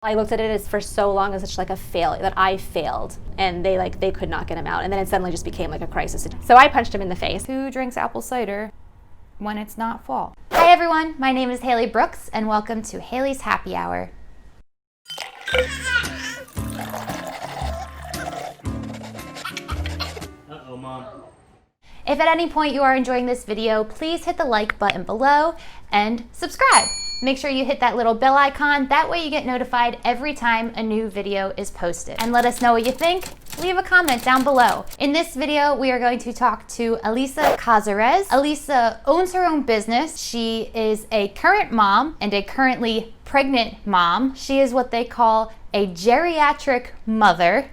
I looked at it as for so long as such like a failure, that I failed and they could not get him out. And then it suddenly just became like a crisis. So I punched him in the face. Who drinks apple cider when it's not fall? Hi everyone, my name is Haley Brooks and welcome to Haley's Happy Hour. Uh-oh, Mom. If at any point you are enjoying this video, please hit the like button below and subscribe. Make sure you hit that little bell icon, that way you get notified every time a new video is posted. And let us know what you think. Leave a comment down below. In this video, we are going to talk to Alisa Kozorez. Alisa owns her own business. She is a current mom and a currently pregnant mom. She is what they call a geriatric mother.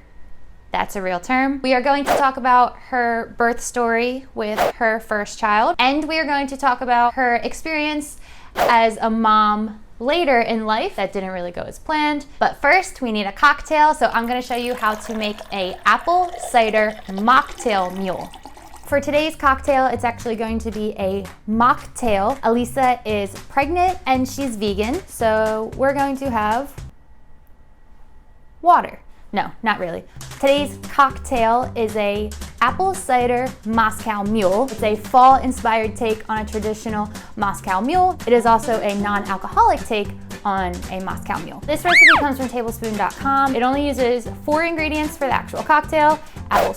That's a real term. We are going to talk about her birth story with her first child, and we are going to talk about her experience as a mom later in life. That didn't really go as planned. But first, we need a cocktail, so I'm gonna show you how to make a apple cider mocktail mule. For today's cocktail, it's actually going to be a mocktail. Alisa is pregnant and she's vegan, so we're going to have water. No, not really. Today's cocktail is a apple cider Moscow Mule. It's a fall-inspired take on a traditional Moscow Mule. It is also a non-alcoholic take on a Moscow Mule. This recipe comes from tablespoon.com. It only uses 4 ingredients for the actual cocktail: apple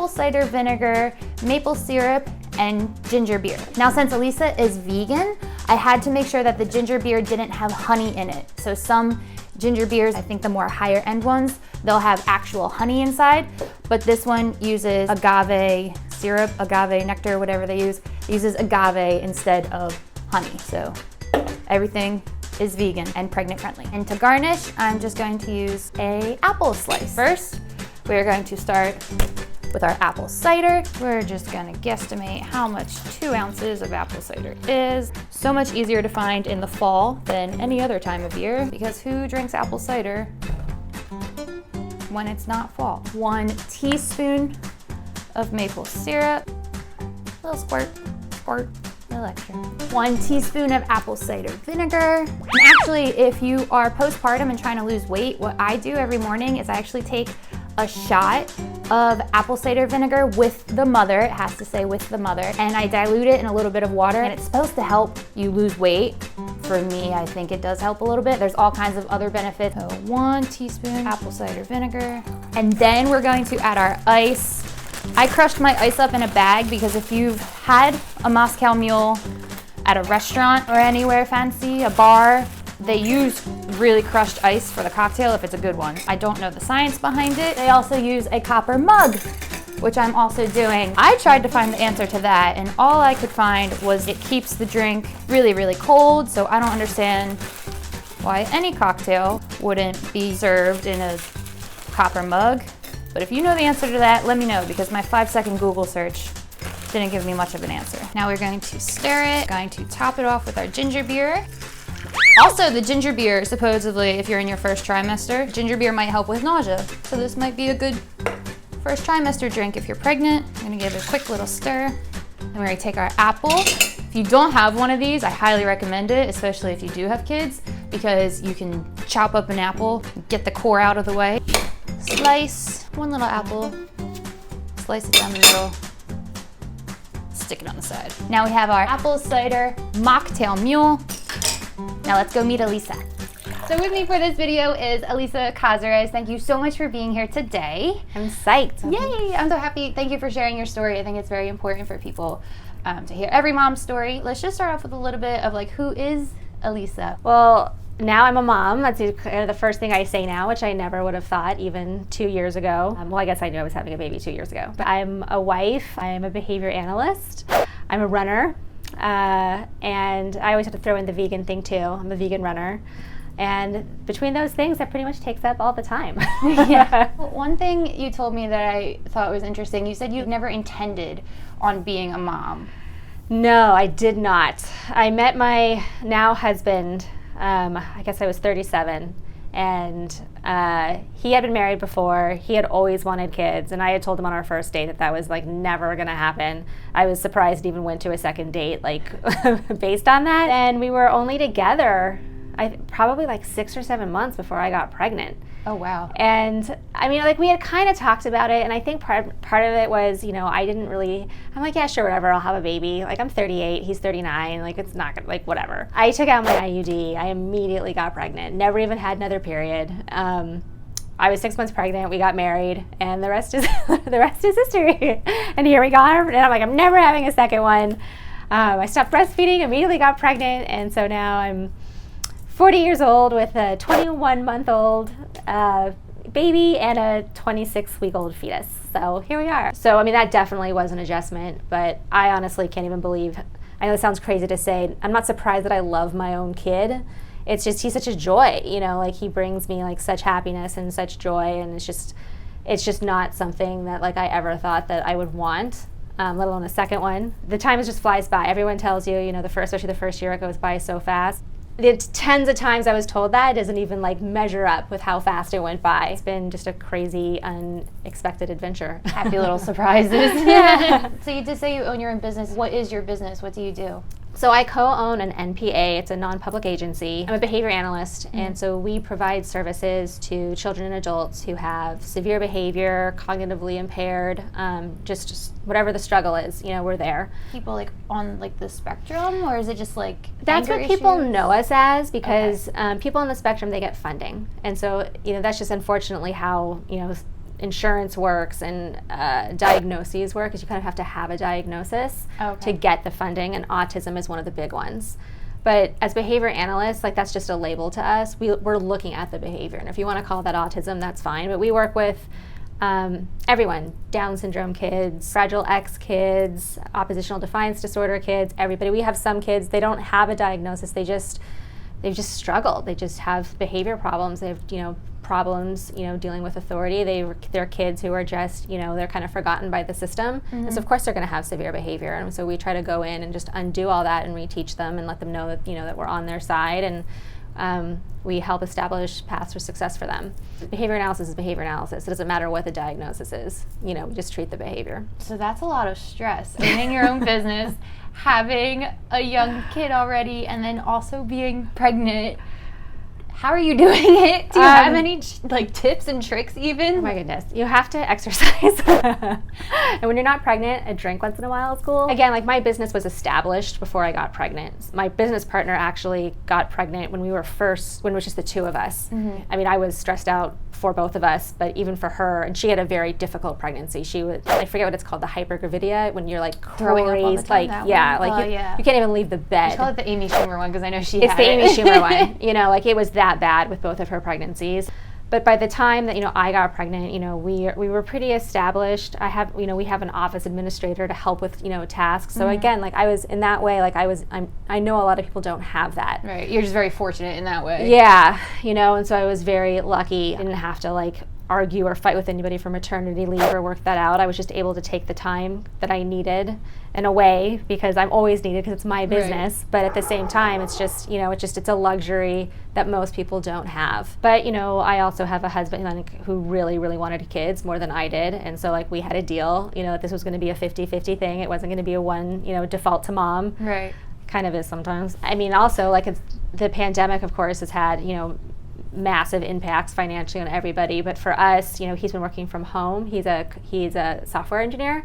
cider vinegar, maple syrup, and ginger beer. Now, since Alisa is vegan, I had to make sure that the ginger beer didn't have honey in it. So some ginger beers, I think the more higher end ones, they'll have actual honey inside, but this one uses agave syrup, agave nectar, whatever they use. It uses agave instead of honey. So everything is vegan and pregnant friendly. And to garnish, I'm just going to use an apple slice. First, we're going to start with our apple cider. We're just gonna guesstimate how much 2 ounces of apple cider is. So much easier to find in the fall than any other time of year, because who drinks apple cider when it's not fall? 1 teaspoon of maple syrup, a little squirt, a little extra. 1 teaspoon of apple cider vinegar. And actually, if you are postpartum and trying to lose weight, what I do every morning is I actually take a shot of apple cider vinegar with the mother. It has to say with the mother. And I dilute it in a little bit of water, and it's supposed to help you lose weight. For me, I think it does help a little bit. There's all kinds of other benefits. So 1 teaspoon apple cider vinegar. And then we're going to add our ice. I crushed my ice up in a bag because if you've had a Moscow Mule at a restaurant or anywhere fancy, a bar, they use really crushed ice for the cocktail if it's a good one. I don't know the science behind it. They also use a copper mug, which I'm also doing. I tried to find the answer to that, and all I could find was it keeps the drink really, really cold, so I don't understand why any cocktail wouldn't be served in a copper mug. But if you know the answer to that, let me know, because my 5-second Google search didn't give me much of an answer. Now we're going to stir it, going to top it off with our ginger beer. Also, the ginger beer, supposedly, if you're in your first trimester, ginger beer might help with nausea. So this might be a good first trimester drink if you're pregnant. I'm gonna give it a quick little stir. Then we're gonna take our apple. If you don't have one of these, I highly recommend it, especially if you do have kids, because you can chop up an apple, get the core out of the way. Slice 1 little apple, slice it down the middle, stick it on the side. Now we have our apple cider mocktail mule. Now let's go meet Alisa. So with me for this video is Alisa Kozorez. Thank you so much for being here today. I'm psyched. Yay, I'm so happy. Thank you for sharing your story. I think it's very important for people to hear every mom's story. Let's just start off with a little bit of like, who is Alisa? Well, now I'm a mom. That's kind of the first thing I say now, which I never would have thought even 2 years ago. Well, I guess I knew I was having a baby 2 years ago. But I'm a wife. I am a behavior analyst. I'm a runner. And I always have to throw in the vegan thing too. I'm a vegan runner. And between those things, that pretty much takes up all the time. Yeah. Well, one thing you told me that I thought was interesting, you said you never intended on being a mom. No, I did not. I met my now husband, I guess I was 37, and he had been married before. He had always wanted kids, and I had told him on our first date that was like never gonna happen. I was surprised he even went to a second date, like based on that. And we were only together probably like 6 or 7 months before I got pregnant. Oh, wow. And I mean, like we had kind of talked about it, and I think part of it was, I didn't really, I'm like, yeah, sure, whatever, I'll have a baby. Like I'm 38, he's 39, like it's not gonna, like whatever. I took out my IUD, I immediately got pregnant, never even had another period. I was 6 months pregnant, we got married, and the rest is history. And here we are, and I'm like, I'm never having a second one. I stopped breastfeeding, immediately got pregnant, and so now I'm 40 years old with a 21-month-old baby and a 26-week-old fetus. So here we are. So I mean, that definitely was an adjustment, but I honestly can't even believe, I know it sounds crazy to say, I'm not surprised that I love my own kid. It's just, he's such a joy, like he brings me like such happiness and such joy, and it's just not something that like I ever thought that I would want, let alone a second one. The time just flies by. Everyone tells you, especially the first year, it goes by so fast. The tens of times I was told that doesn't even like measure up with how fast it went by. It's been just a crazy, unexpected adventure. Happy little surprises. Yeah. So you did say you own your own business. What is your business? What do you do? So I co-own an NPA, it's a non-public agency. I'm a behavior analyst, and so we provide services to children and adults who have severe behavior, cognitively impaired, just whatever the struggle is, we're there. People like on like the spectrum, or is it just like That's what anger people issues? know us as, because people on the spectrum, they get funding. And so, that's just unfortunately how, insurance works and diagnoses work, is you kind of have to have a diagnosis to get the funding, and autism is one of the big ones. But as behavior analysts, like that's just a label to us. We're looking at the behavior, and if you want to call that autism, that's fine. But we work with everyone, Down syndrome kids, Fragile X kids, oppositional defiance disorder kids, everybody. We have some kids, they don't have a diagnosis, they've just struggled. They just have behavior problems. They have, problems, dealing with authority. They're kids who are just, they're kind of forgotten by the system. And so of course they're going to have severe behavior. And so we try to go in and just undo all that and reteach them and let them know that, that we're on their side. And we help establish paths for success for them. Behavior analysis is behavior analysis. It doesn't matter what the diagnosis is. We just treat the behavior. So that's a lot of stress. Owning your own business, having a young kid already, and then also being pregnant. How are you doing it? Do you have any tips and tricks even? Oh my goodness. You have to exercise. And when you're not pregnant, a drink once in a while is cool. Again, like my business was established before I got pregnant. My business partner actually got pregnant when it was just the two of us. Mm-hmm. I mean, I was stressed out for both of us, but even for her, and she had a very difficult pregnancy. She was, I forget what it's called, the hypergravidia, when you're like throwing up all the crazy, time, you can't even leave the bed. I call it the Amy Schumer one because I know it's the Amy Schumer one. Like it was that bad with both of her pregnancies. But by the time that I got pregnant, we were pretty established. We have an office administrator to help with tasks. So again, like I was in that way, like I know a lot of people don't have that. Right, you're just very fortunate in that way. Yeah, and so I was very lucky. I didn't have to argue or fight with anybody for maternity leave or work that out. I was just able to take the time that I needed in a way, because I'm always needed because it's my business. Right. But at the same time, it's just, it's a luxury that most people don't have. But, I also have a husband who really, really wanted kids more than I did. And so we had a deal, that this was going to be a 50-50 thing. It wasn't going to be a one, default to mom. Right. Kind of is sometimes. I mean, also the pandemic, of course, has had, massive impacts financially on everybody, but for us, he's been working from home. He's a software engineer,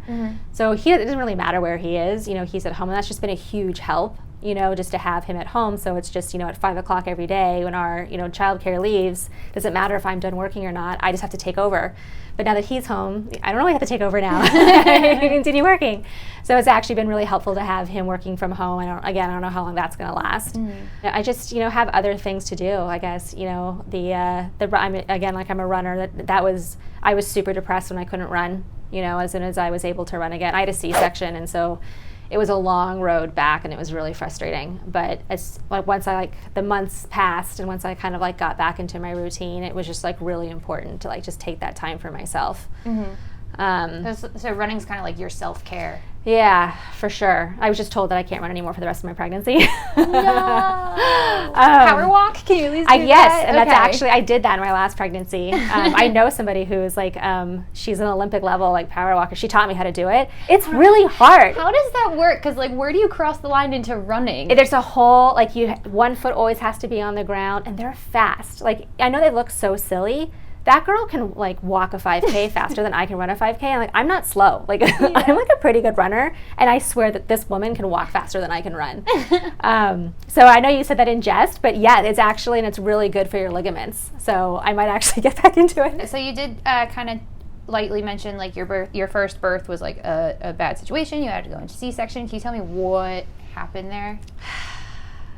so it doesn't really matter where he is. He's at home, and that's just been a huge help. Just to have him at home. So it's just at 5 o'clock every day when our childcare leaves. Doesn't matter if I'm done working or not. I just have to take over. But now that he's home, I don't really have to take over now. I can continue working. So it's actually been really helpful to have him working from home. I don't know how long that's going to last. I just have other things to do. I guess I'm a runner. I was super depressed when I couldn't run. As soon as I was able to run again, I had a C-section, and so it was a long road back, and it was really frustrating. But once the months passed, and once I kind of got back into my routine, it was just really important to just take that time for myself. So running's kind of like your self-care. Yeah, for sure. I was just told that I can't run anymore for the rest of my pregnancy. No. Power walk? Can you at least do Yes, that? and Okay. that's actually, I did that in my last pregnancy. I know somebody who's like, she's an Olympic level like power walker. She taught me how to do it. It's really hard. How does that work? Because like, where do you cross the line into running? There's a whole, like, one foot always has to be on the ground, and they're fast. Like, I know they look so silly. That girl can like walk a 5K faster than I can run a 5K. And like, I'm not slow. Like, I'm like a pretty good runner, and I swear that this woman can walk faster than I can run. So I know you said that in jest, but yeah, it's actually, and it's really good for your ligaments. So I might actually get back into it. So you did kind of lightly mention like your first birth was like a bad situation. You had to go into C-section. Can you tell me what happened there?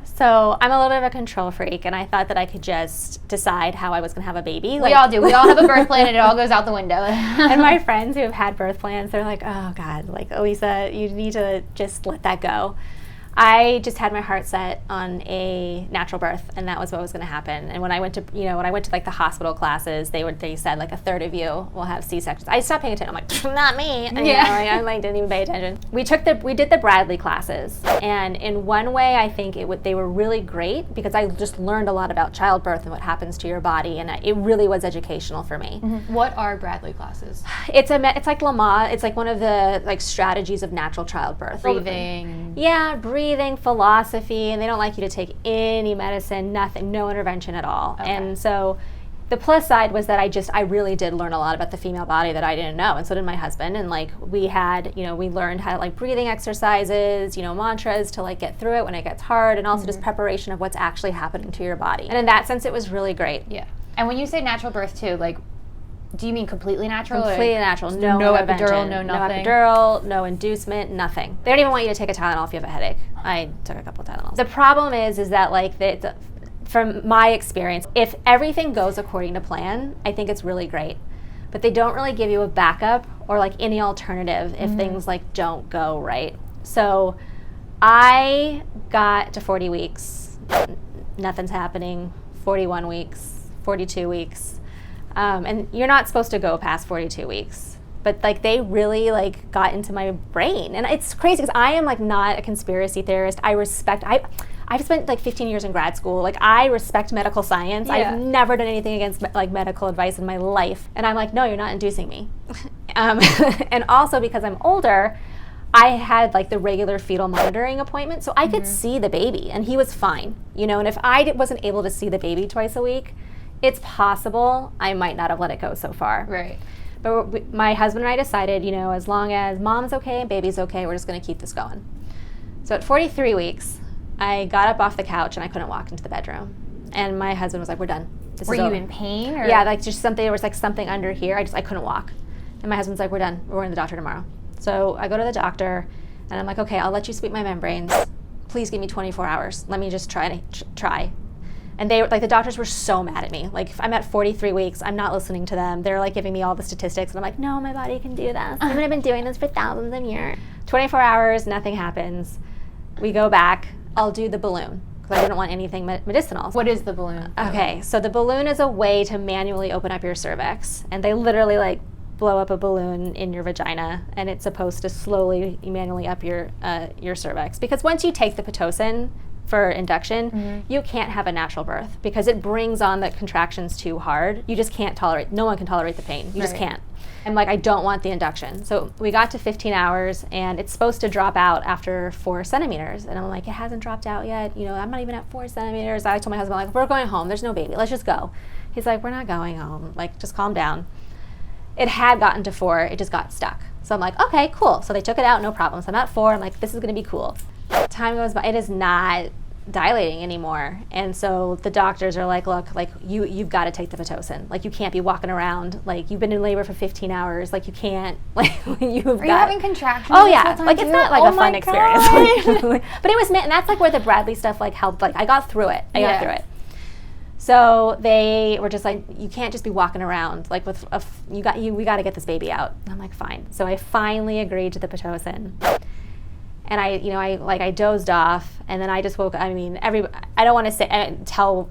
So I'm a little bit of a control freak, and I thought that I could just decide how I was going to have a baby. We all do. We all have a birth plan, and it all goes out the window. And my friends who have had birth plans, they're like, oh God, like, Alisa, you need to just let that go. I just had my heart set on a natural birth, and that was what was going to happen. And when I went to, like the hospital classes, they said like a third of you will have C-sections. I stopped paying attention. I'm like, not me. And, I like didn't even pay attention. We did the Bradley classes, and in one way, I think they were really great because I just learned a lot about childbirth and what happens to your body, and it really was educational for me. Mm-hmm. What are Bradley classes? It's like Momma. It's like one of the like strategies of natural childbirth. Breathing. Yeah, breathing, philosophy, and they don't like you to take any medicine, nothing, no intervention at all. Okay. And so the plus side was that I really did learn a lot about the female body that I didn't know, and so did my husband. And like we learned how to like breathing exercises, mantras to like get through it when it gets hard, and also just preparation of what's actually happening to your body. And in that sense, it was really great. Yeah. And when you say natural birth too, like, do you mean completely natural? Completely natural. No epidural, no nothing? No epidural, no inducement, nothing. They don't even want you to take a Tylenol if you have a headache. I took a couple of Tylenols. The problem is that like from my experience, if everything goes according to plan, I think it's really great. But they don't really give you a backup or like any alternative if things like don't go right. So I got to 40 weeks, nothing's happening, 41 weeks, 42 weeks. And you're not supposed to go past 42 weeks. But like they really like got into my brain. And it's crazy because I am like not a conspiracy theorist. I've spent like 15 years in grad school. Like I respect medical science. Yeah. I've never done anything against like medical advice in my life. And I'm like, no, you're not inducing me. And also because I'm older, I had like the regular fetal monitoring appointment, so I could see the baby, and he was fine. And if I wasn't able to see the baby twice a week, it's possible I might not have let it go so far. Right. But my husband and I decided, as long as mom's okay and baby's okay, we're just going to keep this going. So at 43 weeks, I got up off the couch and I couldn't walk into the bedroom. And my husband was like, we're done. This Were is you over. in pain? Or? Yeah, like just something, there was like something under here. I couldn't walk. And my husband's like, we're done. We're going to the doctor tomorrow. So I go to the doctor and I'm like, okay, I'll let you sweep my membranes. Please give me 24 hours. Let me just try. And they the doctors were so mad at me. Like I'm at 43 weeks, I'm not listening to them. They're like giving me all the statistics and I'm like, no, my body can do this. I've been doing this for thousands of years. 24 hours, nothing happens. We go back, I'll do the balloon because I didn't want anything medicinal. What is the balloon? Okay, so the balloon is a way to manually open up your cervix, and they literally like blow up a balloon in your vagina, and it's supposed to slowly manually up your cervix. Because once you take the Pitocin for induction, you can't have a natural birth because it brings on the contractions too hard. You just can't tolerate, no one can tolerate the pain. You just can't. I'm like, I don't want the induction. So we got to 15 hours and it's supposed to drop out after 4 centimeters. And I'm like, it hasn't dropped out yet. I'm not even at 4 centimeters. I told my husband, like, we're going home. There's no baby. Let's just go. He's like, we're not going home. Like, just calm down. It had gotten to 4. It just got stuck. So I'm like, okay, cool. So they took it out, no problem. So I'm at 4. I'm like, this is going to be cool. Time goes by. It is not dilating anymore, and so the doctors are like, look, like you've got to take the Pitocin. Like you can't be walking around like you've been in labor for 15 hours. Like you can't. Like Are you having contractions? Oh yeah, like it's too? not like a fun experience. But it was, and that's like where the Bradley stuff like helped. Like I got through it. got through it. So they were just like, you can't just be walking around like with we got to get this baby out. And I'm like, fine. So I finally agreed to the Pitocin. And I dozed off, and then I just woke up. I mean, I don't want to tell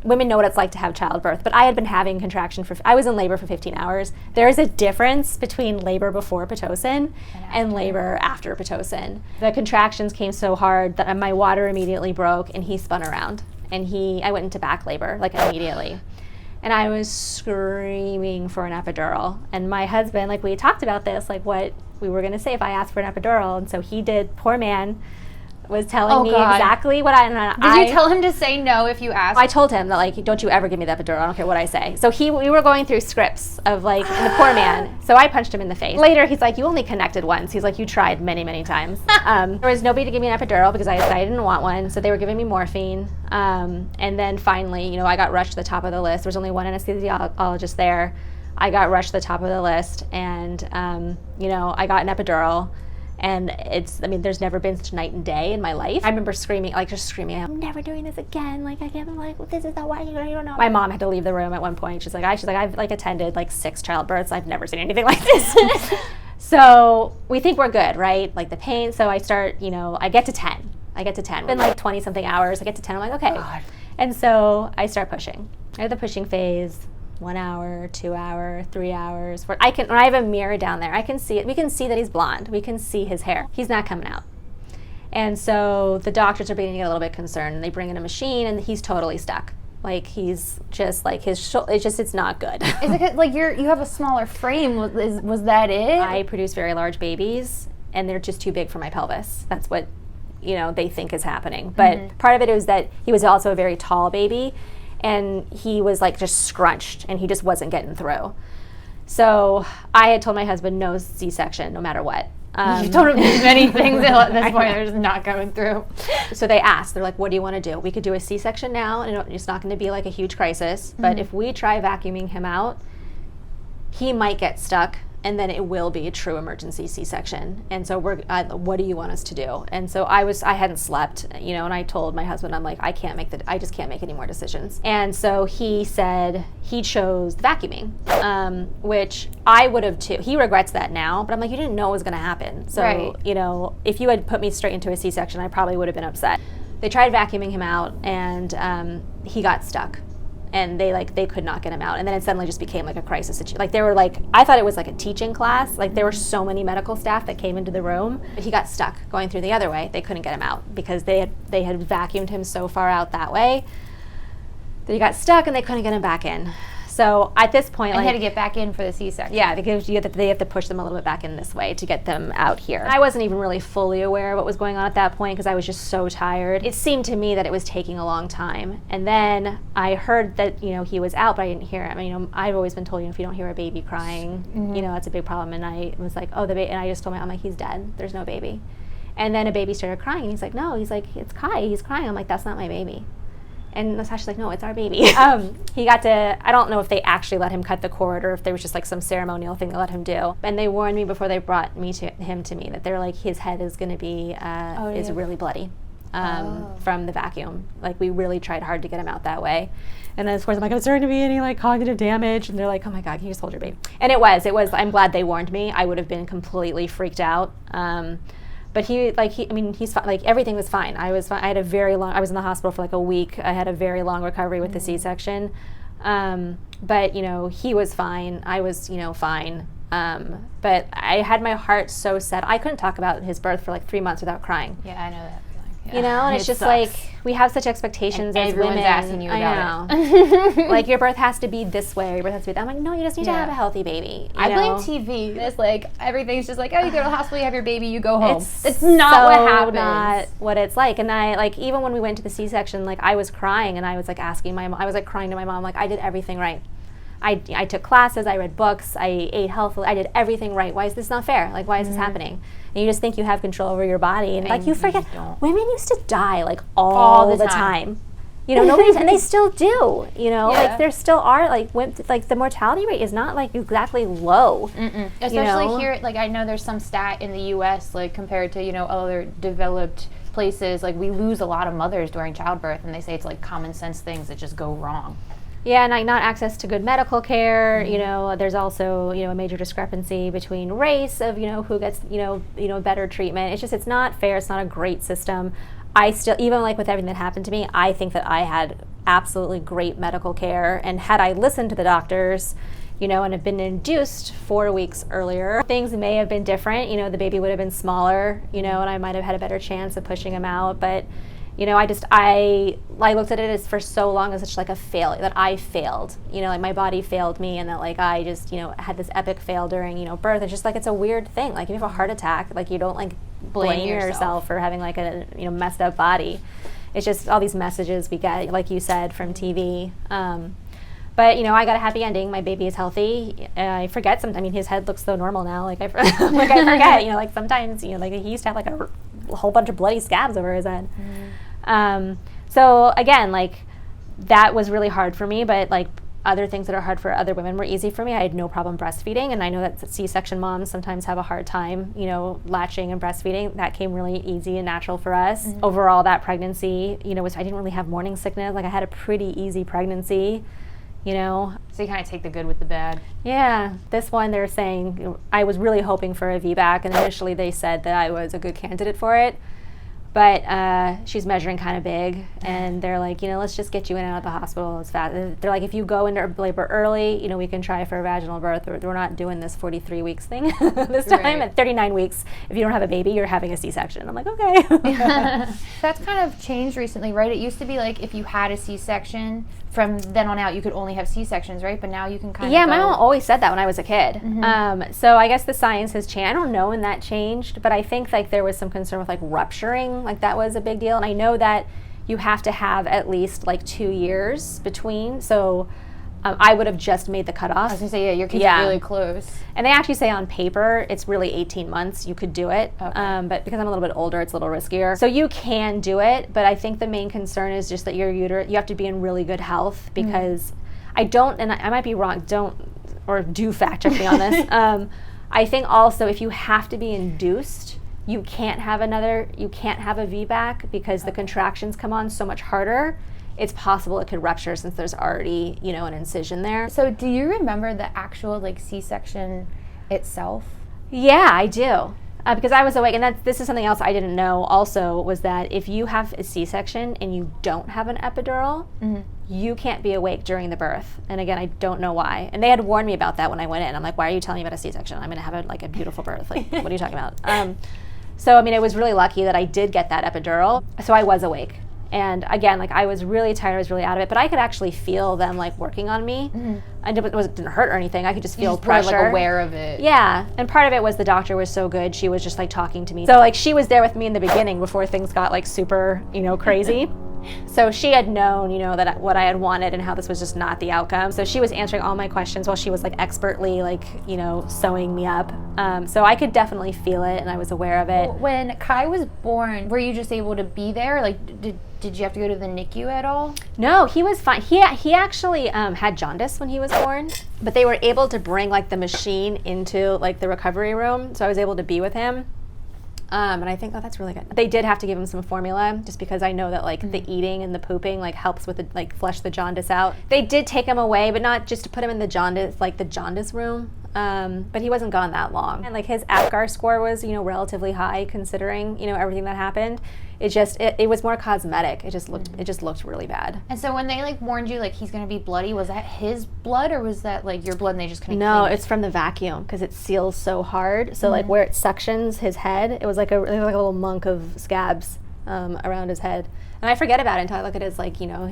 women know what it's like to have childbirth, but I had been having contraction I was in labor for 15 hours. There is a difference between labor before Pitocin and labor after Pitocin. The contractions came so hard that my water immediately broke and he spun around. And I went into back labor, like immediately. And I was screaming for an epidural. And my husband, like we talked about this, like what we were gonna say if I asked for an epidural. And so he did, poor man, was telling me exactly what Did you tell him to say no if you asked? I told him that, like, don't you ever give me the epidural, I don't care what I say. So we were going through scripts of, like, and the poor man, so I punched him in the face. Later, he's like, you only connected once. He's like, you tried many, many times. There was nobody to give me an epidural because I didn't want one, so they were giving me morphine. And then finally, you know, I got rushed to the top of the list. There was only one anesthesiologist there. I got rushed to the top of the list, and, you know, I got an epidural. And there's never been such night and day in my life. I remember screaming, I'm never doing this again. Like, I can't, I'm like, this is not why you don't know. My mom had to leave the room at one point. She's like, I've like attended like 6 childbirths. I've never seen anything like this. So we think we're good, right? Like the pain. So I start, you know, I get to 10. Been like 20 something hours. I get to 10. I'm like, okay. God. And so I start pushing. I have the pushing phase. 1 hour, 2 hour, 3 hours. When I have a mirror down there, I can see it. We can see that he's blonde. We can see his hair. He's not coming out. And so the doctors are beginning to get a little bit concerned. They bring in a machine and he's totally stuck. Like he's just like it's not good. Is it like you have a smaller frame? Was that it? I produce very large babies and they're just too big for my pelvis. That's what, you know, they think is happening. But part of it was that he was also a very tall baby. And he was like just scrunched and he just wasn't getting through. So I had told my husband no C-section no matter what. You told him many things at this point they're just not going through. So they asked, they're like, what do you want to do? We could do a C-section now and it's not going to be like a huge crisis. But if we try vacuuming him out, he might get stuck and then it will be a true emergency C-section. And so what do you want us to do? And so I hadn't slept, you know, and I told my husband, I'm like, I just can't make any more decisions. And so he said he chose the vacuuming, which I would have too. He regrets that now, but I'm like, you didn't know it was gonna happen. So, you know, if you had put me straight into a C-section, I probably would have been upset. They tried vacuuming him out and he got stuck. And they could not get him out. And then it suddenly just became like a crisis situation. Like they were like, I thought it was like a teaching class. Like there were so many medical staff that came into the room. But he got stuck going through the other way. They couldn't get him out because they had vacuumed him so far out that way that he got stuck and they couldn't get him back in. So at this point, he had to get back in for the C-section. Yeah, because they have to push them a little bit back in this way to get them out here. I wasn't even really fully aware of what was going on at that point because I was just so tired. It seemed to me that it was taking a long time. And then I heard that, you know, he was out, but I didn't hear him. You know, I've always been told, you know, if you don't hear a baby crying, you know, that's a big problem. And I was like, oh, the baby. And I just told I'm like, he's dead. There's no baby. And then a baby started crying. And he's like, no. He's like, it's Kai. He's crying. I'm like, that's not my baby. And Natasha's like, no, it's our baby. He got to, I don't know if they actually let him cut the cord or if there was just like some ceremonial thing they let him do. And they warned me before they brought him to me that they're like, his head is going to be, is really bloody from the vacuum. Like we really tried hard to get him out that way. And then of course I'm like, is there going to be any like cognitive damage? And they're like, oh my God, can you just hold your baby? And it was, I'm glad they warned me. I would have been completely freaked out. But he's fine. Like everything was fine. I was fine. I was in the hospital for like a week. I had a very long recovery with the C-section. But, you know, he was fine. I was, you know, fine. But I had my heart so set. I couldn't talk about his birth for like 3 months without crying. Yeah, I know that. You know, and it's just sucks. Like we have such expectations as women. Everyone's asking you about it. Like your birth has to be this way. Your birth has to be that. I'm like, no, you just need to have a healthy baby. I blame TV. It's like everything's just like, oh, you go to the hospital, you have your baby, you go home. It's not what happens. Not what it's like. And I like even when we went to the C-section, like I was crying and I was like asking my mom. I was like crying to my mom. Like I did everything right. I took classes, I read books, I ate healthily, I did everything right. Why is this not fair? Like, why is this happening? And you just think you have control over your body, and like you forget, women used to die like all the time. You know, and they still do. You know, like there still are like the mortality rate is not like exactly low. Especially here, like I know there's some stat in the U.S. like compared to other developed places, like we lose a lot of mothers during childbirth, and they say it's like common sense things that just go wrong. Yeah, and like not access to good medical care. You know, there's also a major discrepancy between race of who gets better treatment. It's not fair. It's not a great system. I still, even like with everything that happened to me, I think that I had absolutely great medical care. And had I listened to the doctors, you know, and have been induced 4 weeks earlier, things may have been different. You know, the baby would have been smaller, you know, and I might have had a better chance of pushing him out. But, you know, I looked at it as for so long as such like a failure, that I failed, you know, like my body failed me, and that like I just, you know, had this epic fail during, you know, birth. It's just like, it's a weird thing. Like if you have a heart attack, like you don't like blame yourself for having like a, you know, messed up body. It's just all these messages we get, like you said, from TV. But, you know, I got a happy ending. My baby is healthy. I forget sometimes. I mean, his head looks so normal now. Like I forget, you know, like sometimes, you know, like he used to have like a whole bunch of bloody scabs over his head. So again, like that was really hard for me, but like other things that are hard for other women were easy for me. I had no problem breastfeeding, and I know that C-section moms sometimes have a hard time, you know, latching and breastfeeding. That came really easy and natural for us. Overall, that pregnancy, you know, I didn't really have morning sickness. Like I had a pretty easy pregnancy, you know. So you kind of take the good with the bad. Yeah, this one they're saying, I was really hoping for a VBAC, and initially they said that I was a good candidate for it. But she's measuring kind of big, and they're like, you know, let's just get you in and out of the hospital as fast. They're like, if you go into labor early, you know, we can try for a vaginal birth. We're not doing this 43 weeks thing this time. Right. At 39 weeks, if you don't have a baby, you're having a C-section. I'm like, okay. That's kind of changed recently, right? It used to be like if you had a C-section, from then on out, you could only have C-sections, right? But now you can kind of Yeah, my mom always said that when I was a kid. So I guess the science has changed. I don't know when that changed, but I think like there was some concern with like rupturing, like that was a big deal. And I know that you have to have at least like 2 years between. So I would have just made the cutoff. I was gonna say, yeah, your kids are really close. And they actually say on paper, it's really 18 months you could do it. Okay. But because I'm a little bit older, it's a little riskier. So you can do it, but I think the main concern is just that your uterus, you have to be in really good health, because I don't, and I might be wrong, do fact check me on this. I think also if you have to be induced, you can't have a VBAC, because the contractions come on so much harder. It's possible it could rupture since there's already, you know, an incision there. So do you remember the actual like C-section itself? Yeah, I do. Because I was awake, and this is something else I didn't know also, was that if you have a C-section and you don't have an epidural, you can't be awake during the birth. And again, I don't know why. And they had warned me about that when I went in. I'm like, why are you telling me about a C-section? I'm going to have a beautiful birth. Like, what are you talking about? So, I mean, I was really lucky that I did get that epidural. So I was awake. And again, like I was really tired, I was really out of it, but I could actually feel them like working on me. And it didn't hurt or anything. I could just feel pressure. Like aware of it. Yeah, and part of it was the doctor was so good. She was just like talking to me. So like she was there with me in the beginning before things got like super, you know, crazy. So she had known, you know, that what I had wanted and how this was just not the outcome. So she was answering all my questions while she was like expertly like, you know, sewing me up. So I could definitely feel it, and I was aware of it. When Kai was born, were you just able to be there? Like, did you have to go to the NICU at all? No, he was fine. He actually had jaundice when he was born, but they were able to bring like the machine into like the recovery room, so I was able to be with him. And I think, that's really good. They did have to give him some formula, just because I know that like the eating and the pooping like helps with the, like flush the jaundice out. They did take him away, but not just to put him in the jaundice room. But he wasn't gone that long. And like his APGAR score was, you know, relatively high considering, you know, everything that happened. It was more cosmetic. It just looked really bad. And so when they like warned you like he's gonna be bloody, was that his blood or was that like your blood and they just couldn't No, clean it? It's from the vacuum, because it seals so hard. So like where it suctions his head, it was like a little monk of scabs around his head. And I forget about it until I look at his like, you know,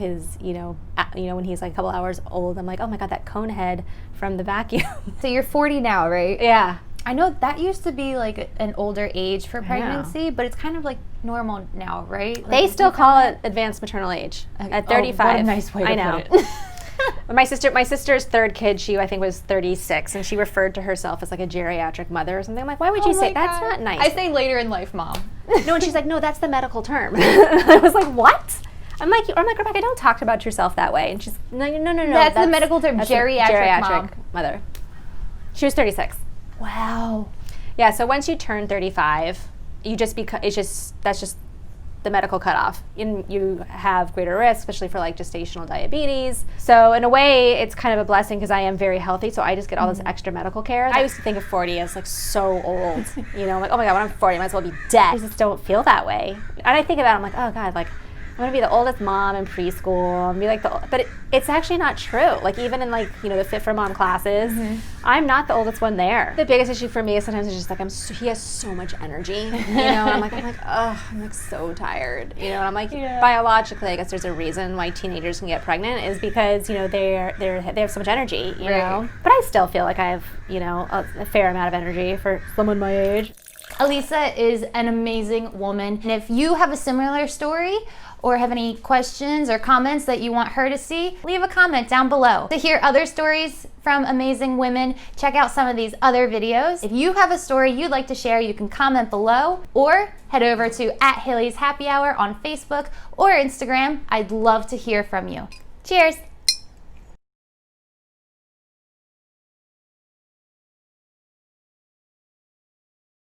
when he's like a couple hours old. I'm like, oh my God, that cone head from the vacuum. So you're 40 now, right? Yeah. I know that used to be like an older age for pregnancy, but it's kind of like normal now, right? Like, they still call it advanced maternal age at 35. What a nice way to put it. My sister's third kid, she I think was 36, and she referred to herself as like a geriatric mother or something. I'm like, why would you say that's not nice? I say later in life, Mom. No, and she's like, no, that's the medical term. I was like, what? I'm like, Rebecca, don't talk about yourself that way. And she's no. That's the medical term, geriatric mother. She was 36. Wow. Yeah, so once you turn 35, you just that's just the medical cutoff. And you have greater risk, especially for like gestational diabetes. So in a way, it's kind of a blessing because I am very healthy, so I just get all this extra medical care. I used to think of 40 as like so old. You know, I'm like, oh my God, when I'm 40, I might as well be dead. I just don't feel that way. And I think about it, I'm like, oh God, like I'm gonna be the oldest mom in preschool and be like but it's actually not true. Like even in like, you know, the Fit for Mom classes, I'm not the oldest one there. The biggest issue for me is sometimes it's just like he has so much energy, you know, and I'm like, oh, I'm like so tired, you know, and I'm like, biologically, I guess there's a reason why teenagers can get pregnant is because, you know, they have so much energy, you know, but I still feel like I have, you know, a fair amount of energy for someone my age. Alisa is an amazing woman, and if you have a similar story or have any questions or comments that you want her to see, leave a comment down below. To hear other stories from amazing women, check out some of these other videos. If you have a story you'd like to share, you can comment below or head over to @Haley's Happy Hour on Facebook or Instagram. I'd love to hear from you. Cheers.